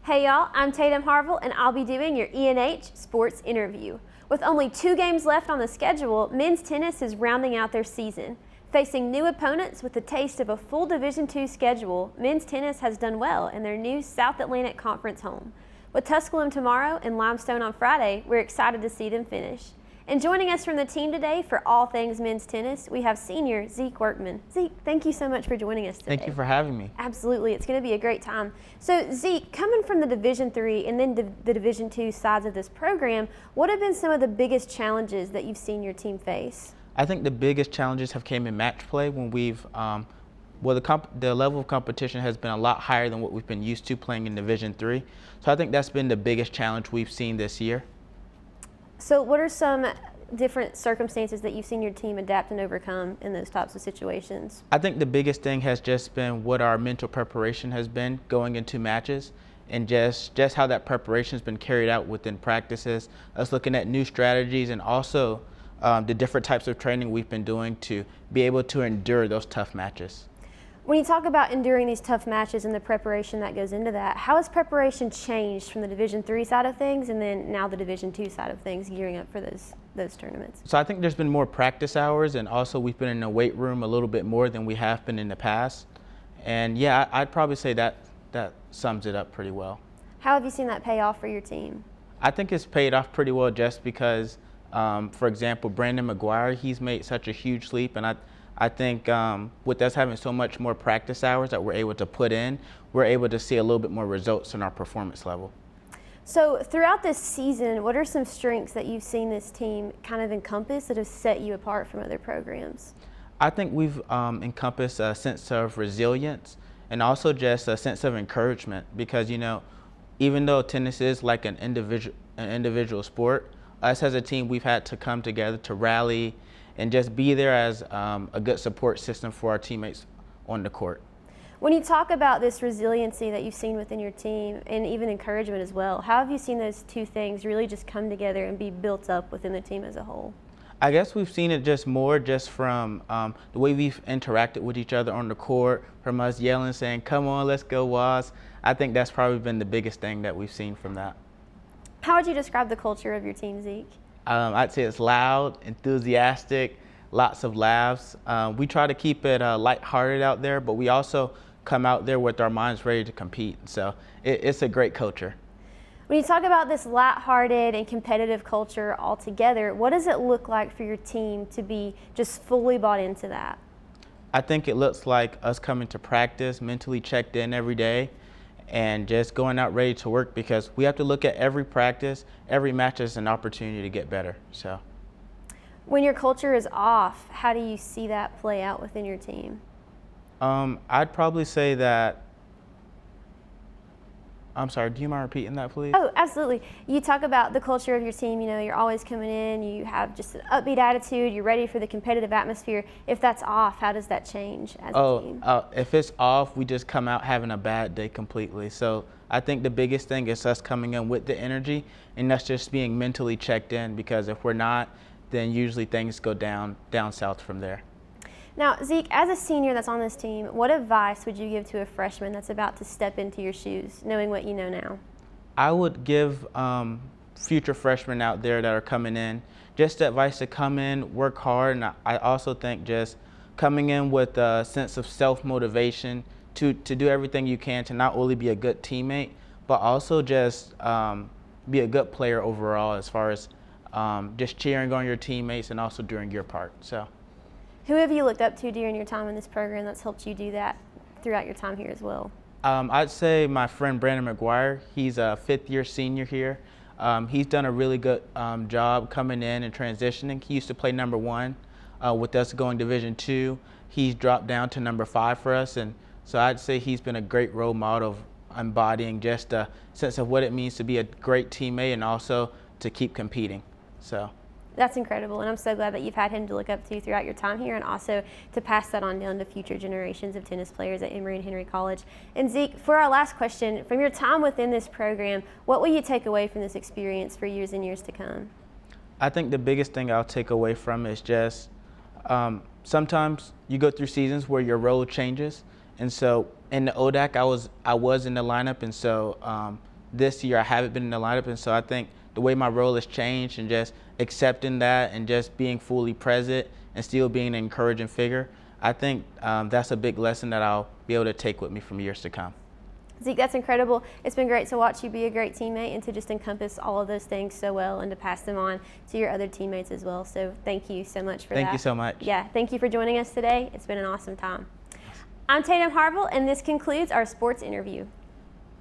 Hey y'all, I'm Tatum Harvel and I'll be doing your ENH sports interview. With only 2 games left on the schedule, men's tennis is rounding out their season. Facing new opponents with a taste of a full Division II schedule, men's tennis has done well in their new South Atlantic Conference home. With Tusculum tomorrow and Limestone on Friday, we're excited to see them finish. And joining us from the team today for all things men's tennis, we have senior Zeke Workman. Zeke, thank you so much for joining us today. Thank you for having me. Absolutely, it's going to be a great time. So Zeke, coming from the Division III and then the Division II sides of this program, what have been some of the biggest challenges that you've seen your team face? I think the biggest challenges have came in match play when we've, the level of competition has been a lot higher than what we've been used to playing in Division III. So I think that's been the biggest challenge we've seen this year. So what are some different circumstances that you've seen your team adapt and overcome in those types of situations? I think the biggest thing has just been what our mental preparation has been going into matches, and just how that preparation has been carried out within practices, us looking at new strategies, and also the different types of training we've been doing to be able to endure those tough matches. When you talk about enduring these tough matches and the preparation that goes into that, how has preparation changed from the Division III side of things and then now the Division II side of things gearing up for those tournaments? So I think there's been more practice hours, and also we've been in the weight room a little bit more than we have been in the past. And yeah, I'd probably say that sums it up pretty well. How have you seen that pay off for your team? I think it's paid off pretty well just because, for example, Brandon McGuire, he's made such a huge leap, and I think with us having so much more practice hours that we're able to put in, we're able to see a little bit more results in our performance level. So throughout this season, what are some strengths that you've seen this team kind of encompass that have set you apart from other programs? I think we've encompassed a sense of resilience and also just a sense of encouragement, because, you know, even though tennis is like an individual sport, us as a team, we've had to come together to rally and just be there as a good support system for our teammates on the court. When you talk about this resiliency that you've seen within your team and even encouragement as well, how have you seen those two things really just come together and be built up within the team as a whole? I guess we've seen it just more just from the way we've interacted with each other on the court, from us yelling, saying, "Come on, let's go, Waz." I think that's probably been the biggest thing that we've seen from that. How would you describe the culture of your team, Zeke? I'd say it's loud, enthusiastic, lots of laughs. We try to keep it lighthearted out there, but we also come out there with our minds ready to compete. So it's a great culture. When you talk about this lighthearted and competitive culture all together, what does it look like for your team to be just fully bought into that? I think it looks like us coming to practice, mentally checked in every day, and just going out ready to work, because we have to look at every practice, every match as an opportunity to get better. So, when your culture is off, how do you see that play out within your team? I'd probably say that, I'm sorry, do you mind repeating that, please? Oh, absolutely. You talk about the culture of your team, you know, you're always coming in, you have just an upbeat attitude, you're ready for the competitive atmosphere. If that's off, how does that change as a team? If it's off, we just come out having a bad day completely. So I think the biggest thing is us coming in with the energy and us just being mentally checked in, because if we're not, then usually things go down south from there. Now, Zeke, as a senior that's on this team, what advice would you give to a freshman that's about to step into your shoes, knowing what you know now? I would give future freshmen out there that are coming in just advice to come in, work hard, and I also think just coming in with a sense of self-motivation to do everything you can to not only be a good teammate, but also just be a good player overall, as far as just cheering on your teammates and also doing your part. So. Who have you looked up to during your time in this program that's helped you do that throughout your time here as well? I'd say my friend Brandon McGuire. He's a 5th-year senior here. He's done a really good job coming in and transitioning. He used to play number 1 with us going Division II. He's dropped down to number 5 for us, and so I'd say he's been a great role model of embodying just a sense of what it means to be a great teammate and also to keep competing. So. That's incredible, and I'm so glad that you've had him to look up to throughout your time here, and also to pass that on down to future generations of tennis players at Emory and Henry College. And Zeke, for our last question, from your time within this program, what will you take away from this experience for years and years to come? I think the biggest thing I'll take away from is just sometimes you go through seasons where your role changes, and so in the ODAC I was in the lineup, and so this year I haven't been in the lineup, and so I think the way my role has changed and just accepting that and just being fully present and still being an encouraging figure, I think that's a big lesson that I'll be able to take with me from years to come. Zeke, that's incredible. It's been great to watch you be a great teammate and to just encompass all of those things so well and to pass them on to your other teammates as well. So thank you so much for that. Thank you so much. Yeah, thank you for joining us today. It's been an awesome time. I'm Tatum Harvel, and this concludes our sports interview.